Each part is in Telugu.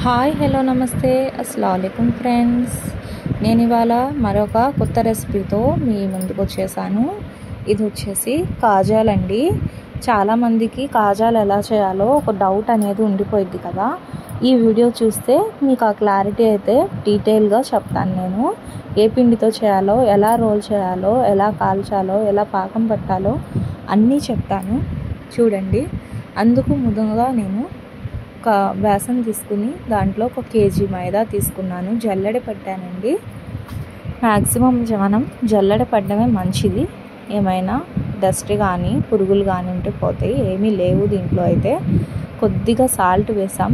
హాయ్ హలో నమస్తే అస్సలాముఅలైకుం ఫ్రెండ్స్. నేను ఇవాళ మరొక కొత్త రెసిపీతో మీ ముందుకు వచ్చేసాను. ఇది వచ్చేసి కాజాలండి. చాలామందికి కాజాలు ఎలా చేయాలో ఒక డౌట్ అనేది ఉండిపోయింది కదా. ఈ వీడియో చూస్తే మీకు ఆ క్లారిటీ అయితే డీటెయిల్గా చెప్తాను. నేను ఏ పిండితో చేయాలో, ఎలా రోల్ చేయాలో, ఎలా కాల్చాలో, ఎలా పాకం పట్టాలో అన్నీ చెప్తాను చూడండి. అందుకు ముందుగా నేను ఒక బేసన్ తీసుకుని దాంట్లో 1 కేజీ మైదా తీసుకున్నాను. జల్లెడ పట్టానండి. మ్యాక్సిమం మనం జల్లెడ పడ్డమే మంచిది. ఏమైనా డస్ట్ కానీ పురుగులు కానీ ఉంటే పోతాయి. ఏమీ లేవు దీంట్లో. అయితే కొద్దిగా సాల్ట్ వేసాం.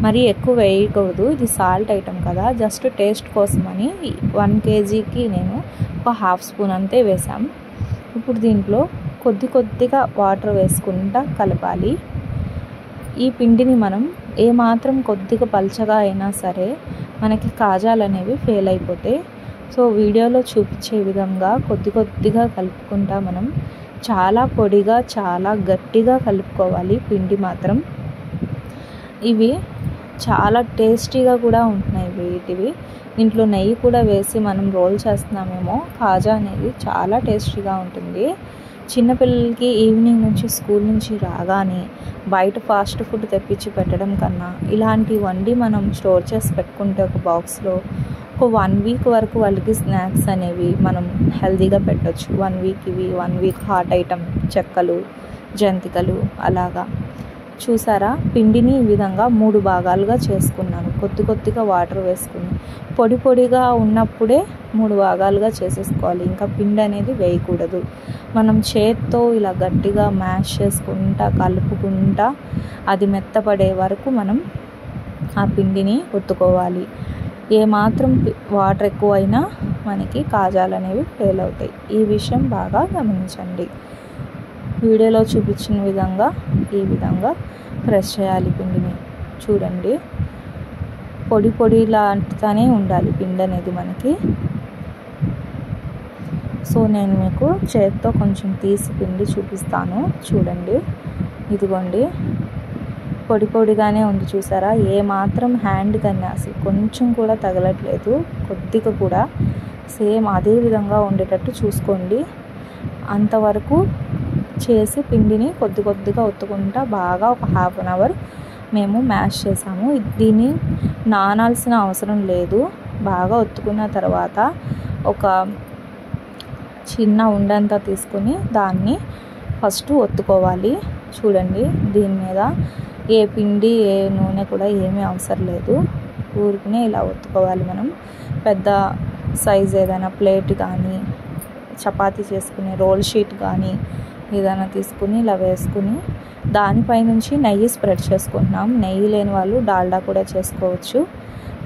మరి ఎక్కువ వేయకూడదు, ఇది సాల్ట్ ఐటమ్ కదా. జస్ట్ టేస్ట్ కోసమని 1 కేజీకి నేను ఒక హాఫ్ స్పూన్ అంతే వేసాం. ఇప్పుడు దీంట్లో కొద్దిగా వాటర్ వేసుకుంటా కలపాలి. ఈ పిండిని మనం ఏమాత్రం కొద్దిగా పల్చగా అయినా సరే మనకి కాజాలు అనేవి ఫెయిల్ అయిపోతాయి. సో వీడియోలో చూపించే విధంగా కొద్దిగా కలుపుకుంటా మనం చాలా పొడిగా, చాలా గట్టిగా కలుపుకోవాలి. పిండి మాత్రం ఇవి చాలా టేస్టీగా కూడా ఉంటున్నాయి. వీటివి దీంట్లో నెయ్యి కూడా వేసి మనం రోల్ చేస్తున్నామేమో. కాజా అనేది చాలా టేస్టీగా ఉంటుంది. చిన్నపిల్లలకి ఈవినింగ్ నుంచి స్కూల్ నుంచి రాగానే బయట ఫాస్ట్ ఫుడ్ తెప్పించి పెట్టడం కన్నా ఇలాంటి వండి మనం స్టోర్ చేసి పెట్టుకుంటే ఒక బాక్స్లో ఒక 1 వీక్ వరకు వాళ్ళకి స్నాక్స్ అనేవి మనం హెల్తీగా పెట్టవచ్చు. 1 వీక్ ఇవి, 1 వీక్ హాట్ ఐటమ్ చెక్కలు, జంతికలు అలాగా. చూసారా, పిండిని ఈ విధంగా 3 భాగాలుగా చేసుకున్నాను. కొద్దిగా వాటర్ వేసుకుని పొడిగా ఉన్నప్పుడే 3 భాగాలుగా చేసేసుకోవాలి. ఇంకా పిండి అనేది వేయకూడదు. మనం చేత్తో ఇలా గట్టిగా మ్యాష్ చేసుకుంటా కలుపుకుంటా అది మెత్తపడే వరకు మనం ఆ పిండిని ఒత్తుకోవాలి. ఏమాత్రం వాటర్ ఎక్కువైనా మనకి కాజాలు అనేవి ఫెయిల్ అవుతాయి. ఈ విషయం బాగా గమనించండి. వీడియోలో చూపించిన విధంగా ఈ విధంగా ప్రెస్ చేయాలి పిండిని. చూడండి, పొడిలాంటిగానే ఉండాలి పిండి అనేది మనకి. సో నేను మీకు చేత్తో కొంచెం తీసి పిండి చూపిస్తాను. చూడండి, ఇదిగోండి, పొడిగానే ఉంది. చూసారా, ఏ మాత్రం హ్యాండ్ కన్నా అసలు కొంచెం కూడా తగలట్లేదు. కొద్దిగా కూడా సేమ్ అదే విధంగా ఉండేటట్టు చూసుకోండి. అంతవరకు చేసి పిండిని కొద్దిగా ఒత్తుకుంటా బాగా ఒక హాఫ్ అన్ అవర్ మేము మ్యాష్ చేసాము. దీన్ని నానాల్సిన అవసరం లేదు. బాగా ఒత్తుకున్న తర్వాత ఒక చిన్న ఉండంతా తీసుకుని దాన్ని ఫస్ట్ ఒత్తుకోవాలి. చూడండి, దీని మీద ఏ పిండి ఏ నూనె కూడా ఏమీ అవసరం లేదు. ఊరికనే ఇలా ఒత్తుకోవాలి. మనం పెద్ద సైజ్ ఏదైనా ప్లేట్ కానీ, చపాతీ చేసుకునే రోల్ షీట్ కానీ ఏదైనా తీసుకుని ఇలా వేసుకుని దానిపై నుంచి నెయ్యి స్ప్రెడ్ చేసుకుంటున్నాం. నెయ్యి లేని వాళ్ళు డాల్డా కూడా చేసుకోవచ్చు.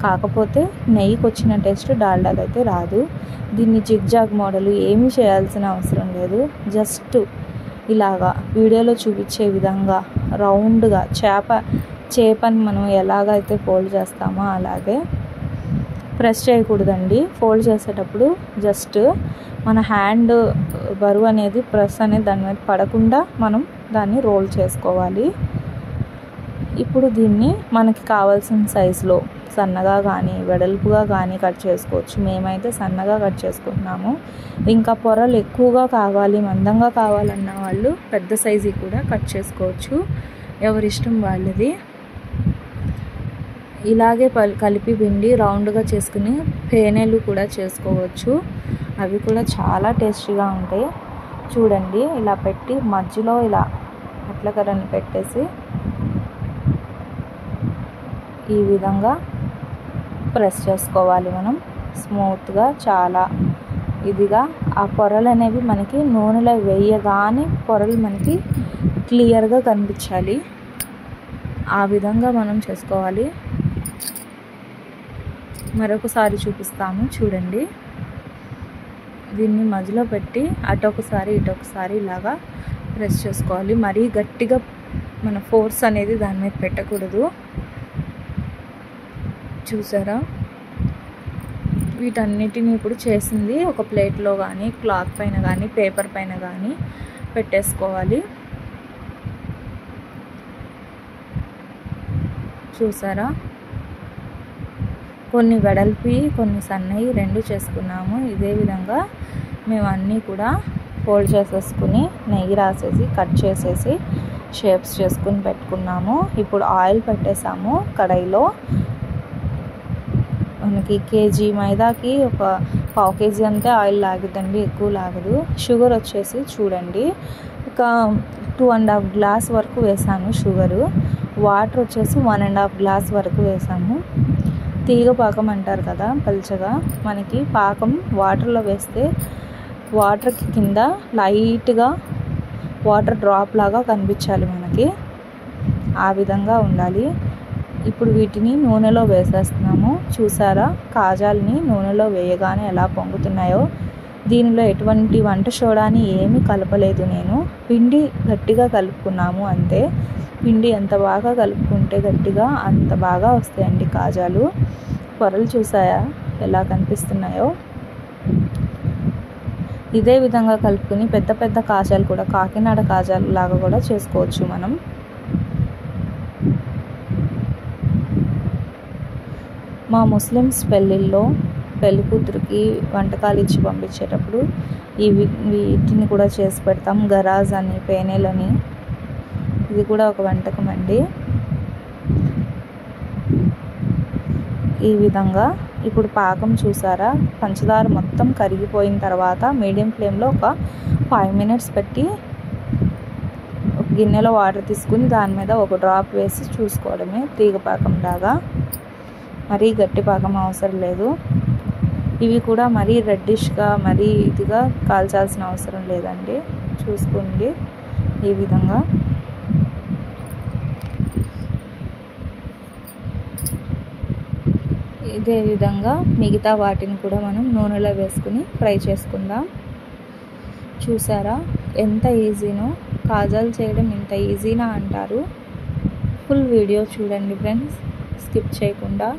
కాకపోతే నెయ్యికి వచ్చిన టేస్ట్ డాల్డాకి అయితే రాదు. దీన్ని జిగ్జాగ్ మోడల్ ఏమీ చేయాల్సిన అవసరం లేదు. జస్ట్ ఇలాగా వీడియోలో చూపించే విధంగా రౌండ్గా చేపని మనం ఎలాగైతే ఫోల్డ్ చేస్తామో అలాగే ప్రెస్ చేయకూడదండి. ఫోల్డ్ చేసేటప్పుడు జస్ట్ మన హ్యాండ్ బరువు అనేది ప్రెస్ అనేది దాని మీద పడకుండా మనం దాన్ని రోల్ చేసుకోవాలి. ఇప్పుడు దీన్ని మనకి కావాల్సిన సైజులో సన్నగా కానీ వెడల్పుగా కానీ కట్ చేసుకోవచ్చు. మేమైతే సన్నగా కట్ చేసుకుంటున్నాము. ఇంకా పొరలు ఎక్కువగా కావాలి, మందంగా కావాలన్న వాళ్ళు పెద్ద సైజు కూడా కట్ చేసుకోవచ్చు. ఎవరిష్టం వాళ్ళది. ఇలాగే కలిపి పిండి రౌండ్గా చేసుకుని పేనెలు కూడా చేసుకోవచ్చు. అవి కూడా చాలా టేస్టీగా ఉంటాయి. చూడండి, ఇలా పెట్టి మధ్యలో ఇలా అట్లకరని పెట్టేసి ఈ విధంగా ప్రెస్ చేసుకోవాలి. మనం స్మూత్గా చాలా ఇదిగా ఆ పొరలు అనేవి మనకి నూనెలో వేయగానే పొరలు మనకి క్లియర్గా కనిపించాలి. ఆ విధంగా మనం చేసుకోవాలి. మరొకసారి చూపిస్తాము చూడండి. దీన్ని మధ్యలో పెట్టి అటొకసారి ఇటొకసారి ఇలాగా ప్రెస్ చేసుకోవాలి. మరీ గట్టిగా మన ఫోర్స్ అనేది దాని మీద పెట్టకూడదు. చూసారా, వీటన్నిటిని ఇప్పుడు చేసింది ఒక ప్లేట్లో కానీ, క్లాత్ పైన కానీ, పేపర్ పైన కానీ పెట్టేసుకోవాలి. చూసారా, కొన్ని వెడల్పి కొన్ని సన్నవి రెండు చేసుకున్నాము. ఇదే విధంగా మేము అన్నీ కూడా ఫోల్డ్ చేసేసుకుని నెయ్యి రాసేసి కట్ చేసేసి షేప్స్ చేసుకుని పెట్టుకున్నాము. ఇప్పుడు ఆయిల్ పెట్టేసాము కడాయిలో. మనకి కేజీ మైదాకి ఒక పావు కేజీ అంతే ఆయిల్ లాగుద్దండి, ఎక్కువ లాగదు. షుగర్ వచ్చేసి చూడండి ఒక 2.5 గ్లాస్ వరకు వేసాను షుగరు. వాటర్ వచ్చేసి 1.5 గ్లాస్ వరకు వేసాము. తీగ పాకం అంటారు కదా పల్చగా, మనకి పాకం వాటర్లో వేస్తే వాటర్కి కింద లైట్గా వాటర్ డ్రాప్ లాగా కనిపించాలి మనకి, ఆ విధంగా ఉండాలి. ఇప్పుడు వీటిని నూనెలో వేసేస్తున్నాము. చూసారా కాజాలని నూనెలో వేయగానే ఎలా పొంగుతున్నాయో. దీనిలో ఎటువంటి వంట సోడాని ఏమీ కలపలేదు నేను, పిండి గట్టిగా కలుపుకున్నాము అంతే. పిండి ఎంత బాగా కలుపుకుంటే గట్టిగా అంత బాగా వస్తాయండి కాజాలు. పొరలు చూసాయా ఎలా కనిపిస్తున్నాయో. ఇదే విధంగా కలుపుకుని పెద్ద పెద్ద కాజాలు కూడా కాకినాడ కాజాలు లాగా కూడా చేసుకోవచ్చు మనం. మా ముస్లిమ్స్ పెళ్ళిళ్ళలో పెళ్లి కూతురికి వంటకాలు ఇచ్చి పంపించేటప్పుడు వీటిని కూడా చేసి పెడతాం. గరాజ్ అని, పేనేలని, ఇది కూడా ఒక వంటకం అండి. ఈ విధంగా ఇప్పుడు పాకం చూసారా, పంచదార మొత్తం కరిగిపోయిన తర్వాత మీడియం ఫ్లేమ్లో ఒక 5 మినిట్స్ పెట్టి ఒక గిన్నెలో వాటర్ తీసుకుని దాని మీద ఒక డ్రాప్ వేసి చూసుకోవడమే. తీగ పాకం లాగా, మరీ గట్టి పాకం అవసరం లేదు. ఇవి కూడా మరీ రెడ్డిష్గా మరీ ఇదిగా కాల్చాల్సిన అవసరం లేదండి. చూసుకోండి ఈ విధంగా. ఇదే విధంగా మిగతా వాటిని కూడా మనం నూనెలో వేసుకుని ఫ్రై చేసుకుందాం. చూసారా ఎంత ఈజీనో, కాజాలు చేయడం ఇంత ఈజీనా అంటారు. ఫుల్ వీడియో చూడండి ఫ్రెండ్స్, స్కిప్ చేయకుండా.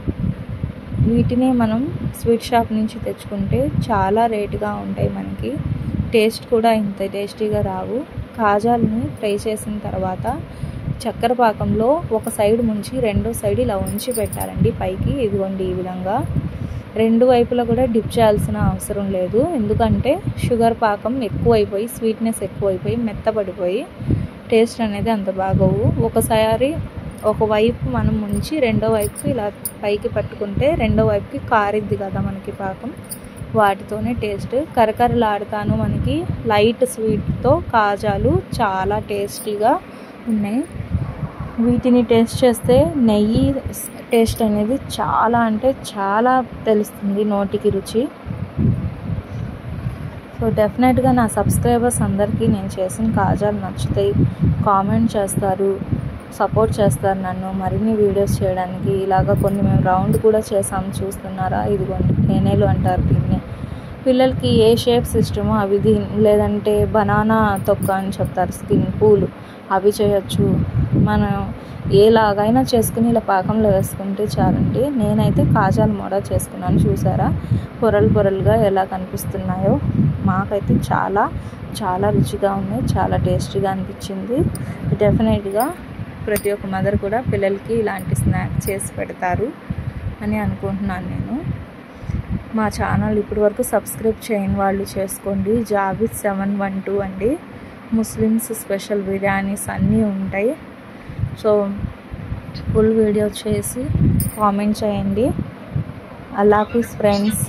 వీటినే మనం స్వీట్ షాప్ నుంచి తెచ్చుకుంటే చాలా రేటుగా ఉంటాయి మనకి, టేస్ట్ కూడా ఇంత టేస్టీగా రావు. కాజాలని ఫ్రై చేసిన తర్వాత చక్కెర పాకంలో ఒక సైడ్ ముంచి రెండో సైడ్ ఇలా ఉంచి పెట్టాలండి పైకి. ఇదిగోండి ఈ విధంగా. రెండు వైపులా కూడా డిప్ చేయాల్సిన అవసరం లేదు, ఎందుకంటే షుగర్ పాకం ఎక్కువైపోయి స్వీట్నెస్ ఎక్కువైపోయి మెత్తపడిపోయి టేస్ట్ అనేది అంత బాగోవు. ఒకసారి ఒకవైపు మనం ముంచి రెండో వైపుకి ఇలా పైకి పట్టుకుంటే రెండో వైపుకి కారిద్ది కదా మనకి పాకం, వాటితోనే టేస్ట్. కరకరలాడుతాను మనకి లైట్ స్వీట్తో కాజాలు చాలా టేస్టీగా ఉన్నాయి. వీటిని టేస్ట్ చేస్తే నెయ్యి టేస్ట్ అనేది చాలా అంటే చాలా తెలుస్తుంది నోటికి రుచి. సో డెఫినెట్గా నా సబ్స్క్రైబర్స్ అందరికీ నేను చేసిన కాజాలు నచ్చుతాయి, కామెంట్ చేస్తారు, సపోర్ట్ చేస్తారు నన్ను మరిన్ని వీడియోస్ చేయడానికి. ఇలాగ కొన్ని మేము రౌండ్ కూడా చేసాము, చూస్తున్నారా. ఇదిగోండి పేనేలు అంటారు దీన్ని. పిల్లలకి ఏ షేప్స్ ఇష్టమో అవి, లేదంటే బనానా తొక్క అని చెప్తారు, స్కిన్ పూలు, అవి చేయొచ్చు. మనం ఏలాగైనా చేసుకుని ఇలా పాకంలో వేసుకుంటే చాలండి. నేనైతే కాజాలు మోడా చేసుకున్నాను. చూసారా పొరలు పొరలుగా ఎలా కనిపిస్తున్నాయో. మాకైతే చాలా చాలా రుచిగా ఉన్నాయి, చాలా టేస్టీగా అనిపించింది. డెఫినెట్గా ప్రతి ఒక్క మదర్ కూడా పిల్లలకి ఇలాంటి స్నాక్ చేసి పెడతారు అని అనుకుంటున్నాను నేను. మా ఛానల్ ఇప్పటి వరకు సబ్స్క్రైబ్ చేయని వాళ్ళు చేసుకోండి. జావిద్ 712 అండి. ముస్లిమ్స్ స్పెషల్ బిర్యానీస్ అన్నీ ఉంటాయి. సో ఫుల్ వీడియో చేసి కామెంట్ చేయండి. అల్లా హాఫిజ్ ఫ్రెండ్స్.